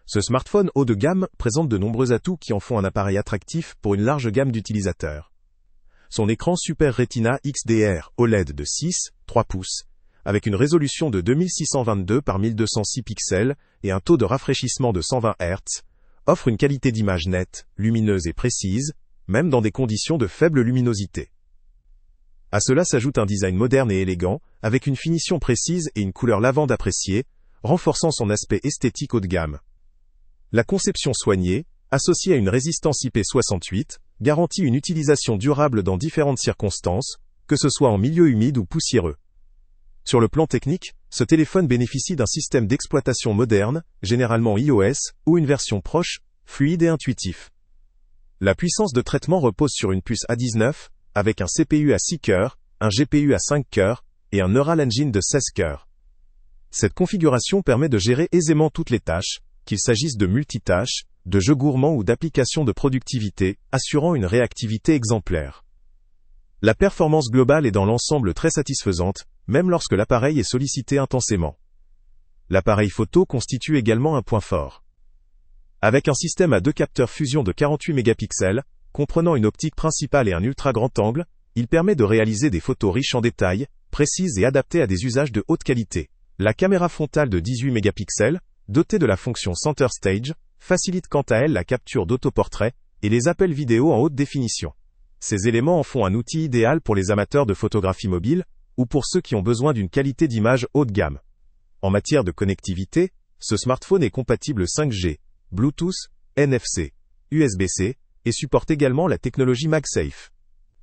Ce smartphone haut de gamme présente de nombreux atouts qui en font un appareil attractif pour une large gamme d'utilisateurs. Son écran Super Retina XDR OLED de 6,3 pouces, avec une résolution de 2622 par 1206 pixels et un taux de rafraîchissement de 120 Hz, offre une qualité d'image nette, lumineuse et précise, même dans des conditions de faible luminosité. À cela s'ajoute un design moderne et élégant, avec une finition précise et une couleur lavande appréciée, renforçant son aspect esthétique haut de gamme. La conception soignée, associée à une résistance IP68, garantit une utilisation durable dans différentes circonstances, que ce soit en milieu humide ou poussiéreux. Sur le plan technique, ce téléphone bénéficie d'un système d'exploitation moderne, généralement iOS, ou une version proche, fluide et intuitif. La puissance de traitement repose sur une puce A19, avec un CPU à 6 cœurs, un GPU à 5 cœurs, et un Neural Engine de 16 cœurs. Cette configuration permet de gérer aisément toutes les tâches, qu'il s'agisse de multitâches, de jeux gourmands ou d'applications de productivité, assurant une réactivité exemplaire. La performance globale est dans l'ensemble très satisfaisante, même lorsque l'appareil est sollicité intensément. L'appareil photo constitue également un point fort. Avec un système à 2 capteurs fusion de 48 mégapixels, comprenant une optique principale et un ultra grand angle, il permet de réaliser des photos riches en détails, précises et adaptées à des usages de haute qualité. La caméra frontale de 18 mégapixels, dotée de la fonction Center Stage, facilite quant à elle la capture d'autoportraits et les appels vidéo en haute définition. Ces éléments en font un outil idéal pour les amateurs de photographie mobile ou pour ceux qui ont besoin d'une qualité d'image haut de gamme. En matière de connectivité, ce smartphone est compatible 5G, Bluetooth, NFC, USB-C et supporte également la technologie MagSafe.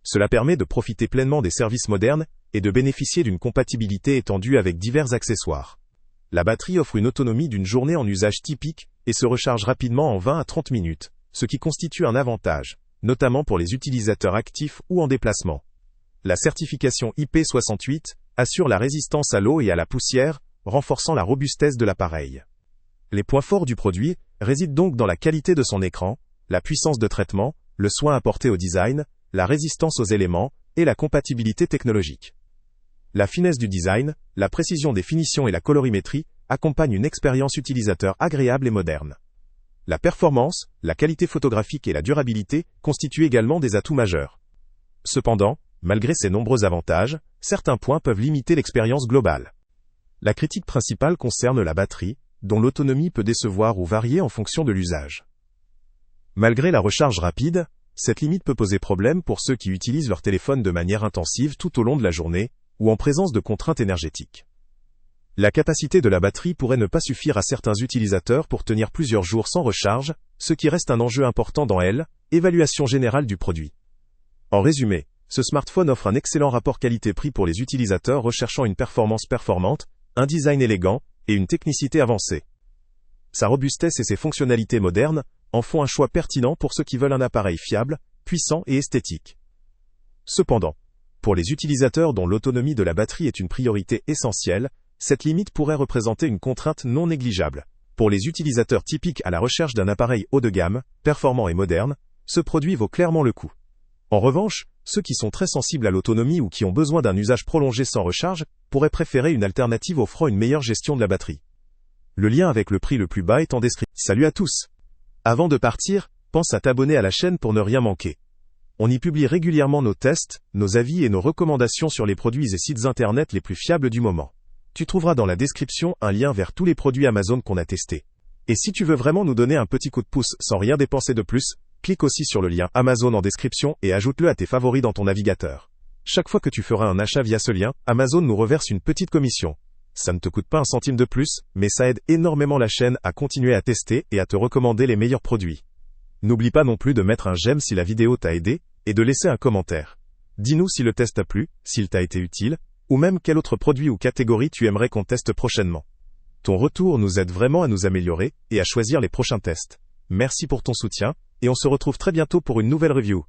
Cela permet de profiter pleinement des services modernes et de bénéficier d'une compatibilité étendue avec divers accessoires. La batterie offre une autonomie d'une journée en usage typique et se recharge rapidement en 20 à 30 minutes, ce qui constitue un avantage, notamment pour les utilisateurs actifs ou en déplacement. La certification IP68 assure la résistance à l'eau et à la poussière, renforçant la robustesse de l'appareil. Les points forts du produit résident donc dans la qualité de son écran, la puissance de traitement, le soin apporté au design, la résistance aux éléments et la compatibilité technologique. La finesse du design, la précision des finitions et la colorimétrie accompagnent une expérience utilisateur agréable et moderne. La performance, la qualité photographique et la durabilité constituent également des atouts majeurs. Cependant, malgré ces nombreux avantages, certains points peuvent limiter l'expérience globale. La critique principale concerne la batterie, dont l'autonomie peut décevoir ou varier en fonction de l'usage. Malgré la recharge rapide, cette limite peut poser problème pour ceux qui utilisent leur téléphone de manière intensive tout au long de la journée, ou en présence de contraintes énergétiques. La capacité de la batterie pourrait ne pas suffire à certains utilisateurs pour tenir plusieurs jours sans recharge, ce qui reste un enjeu important dans l'évaluation générale du produit. En résumé, ce smartphone offre un excellent rapport qualité-prix pour les utilisateurs recherchant une performance performante, un design élégant et une technicité avancée. Sa robustesse et ses fonctionnalités modernes en font un choix pertinent pour ceux qui veulent un appareil fiable, puissant et esthétique. Cependant, pour les utilisateurs dont l'autonomie de la batterie est une priorité essentielle, cette limite pourrait représenter une contrainte non négligeable. Pour les utilisateurs typiques à la recherche d'un appareil haut de gamme, performant et moderne, ce produit vaut clairement le coup. En revanche, ceux qui sont très sensibles à l'autonomie ou qui ont besoin d'un usage prolongé sans recharge, pourraient préférer une alternative offrant une meilleure gestion de la batterie. Le lien avec le prix le plus bas est en description. Salut à tous! Avant de partir, pense à t'abonner à la chaîne pour ne rien manquer. On y publie régulièrement nos tests, nos avis et nos recommandations sur les produits et sites internet les plus fiables du moment. Tu trouveras dans la description un lien vers tous les produits Amazon qu'on a testés. Et si tu veux vraiment nous donner un petit coup de pouce sans rien dépenser de plus, clique aussi sur le lien Amazon en description et ajoute-le à tes favoris dans ton navigateur. Chaque fois que tu feras un achat via ce lien, Amazon nous reverse une petite commission. Ça ne te coûte pas un centime de plus, mais ça aide énormément la chaîne à continuer à tester et à te recommander les meilleurs produits. N'oublie pas non plus de mettre un j'aime si la vidéo t'a aidé, et de laisser un commentaire. Dis-nous si le test t'a plu, s'il t'a été utile, ou même quel autre produit ou catégorie tu aimerais qu'on teste prochainement. Ton retour nous aide vraiment à nous améliorer et à choisir les prochains tests. Merci pour ton soutien, et on se retrouve très bientôt pour une nouvelle review.